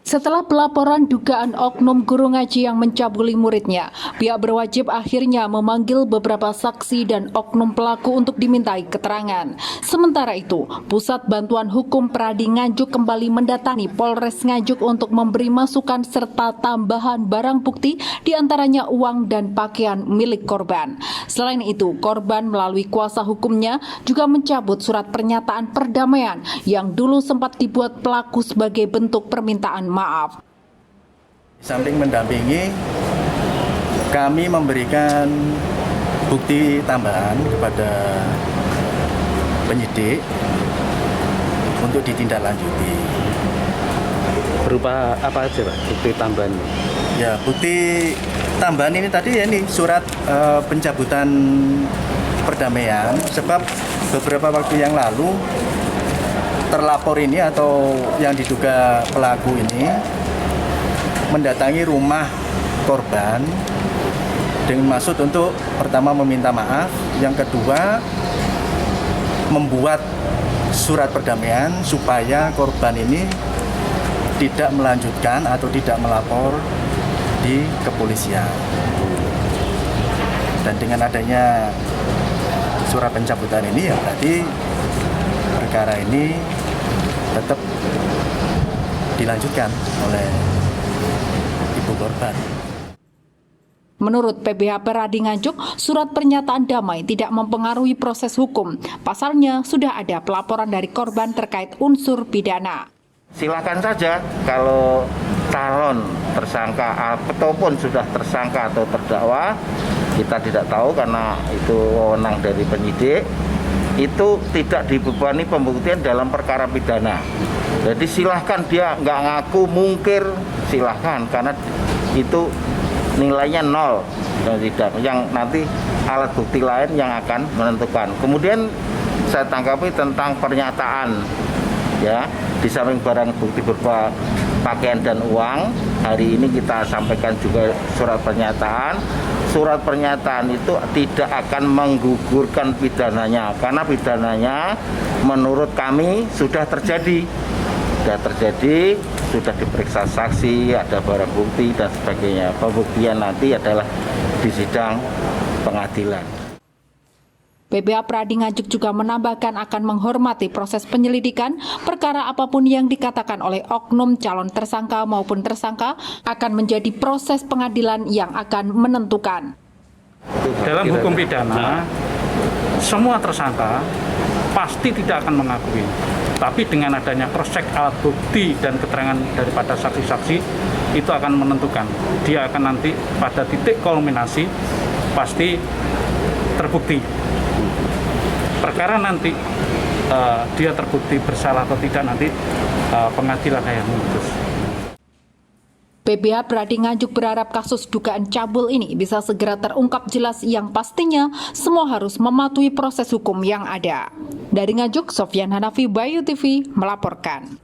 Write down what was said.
Setelah pelaporan dugaan oknum guru ngaji yang mencabuli muridnya, pihak berwajib akhirnya memanggil beberapa saksi dan oknum pelaku untuk dimintai keterangan. Sementara itu, Pusat Bantuan Hukum Pradi Nganjuk kembali mendatangi Polres Nganjuk untuk memberi masukan serta tambahan barang bukti, diantaranya uang dan pakaian milik korban. Selain itu, korban melalui kuasa hukumnya juga mencabut surat pernyataan perdamaian yang dulu sempat dibuat pelaku sebagai bentuk permintaan maaf. Samping mendampingi, kami memberikan bukti tambahan kepada penyidik untuk ditindaklanjuti. Berupa apa aja, Pak, bukti tambahan? Ya, bukti tambahan ini tadi ya, ini surat pencabutan perdamaian, sebab beberapa waktu yang lalu terlapor ini atau yang diduga pelaku ini mendatangi rumah korban dengan maksud untuk pertama meminta maaf, yang kedua membuat surat perdamaian supaya korban ini tidak melanjutkan atau tidak melapor di kepolisian. Dan dengan adanya surat pencabutan ini ya berarti perkara ini tetap dilanjutkan oleh ibu korban. Menurut PBH Pradi Nganjuk, surat pernyataan damai tidak mempengaruhi proses hukum. Pasalnya sudah ada pelaporan dari korban terkait unsur pidana. Silakan saja kalau calon tersangka ataupun sudah tersangka atau terdakwa, kita tidak tahu karena itu wewenang dari penyidik, itu tidak dibebani pembuktian dalam perkara pidana. Jadi silahkan dia nggak ngaku mungkir, silahkan, karena itu nilainya 0 dan tidak, yang nanti alat bukti lain yang akan menentukan. Kemudian saya tanggapi tentang pernyataan, ya, di samping barang bukti berupa pakaian dan uang, hari ini kita sampaikan juga surat pernyataan. Surat pernyataan itu tidak akan menggugurkan pidananya, karena pidananya menurut kami sudah terjadi, sudah diperiksa saksi, ada barang bukti dan sebagainya. Pembuktian nanti adalah di sidang pengadilan. PBH Pradi Nganjuk juga menambahkan akan menghormati proses penyelidikan perkara apapun yang dikatakan oleh oknum calon tersangka maupun tersangka akan menjadi proses pengadilan yang akan menentukan. Dalam hukum pidana, semua tersangka pasti tidak akan mengakui. Tapi dengan adanya cross-check alat bukti dan keterangan daripada saksi-saksi, itu akan menentukan. Dia akan nanti pada titik kulminasi pasti terbukti. Perkara nanti dia terbukti bersalah atau tidak, nanti pengadilan yang memutus. PBH Pradi Nganjuk berharap kasus dugaan cabul ini bisa segera terungkap jelas, yang pastinya semua harus mematuhi proses hukum yang ada. Dari Nganjuk, Sofyan Hanafi, Bayu TV melaporkan.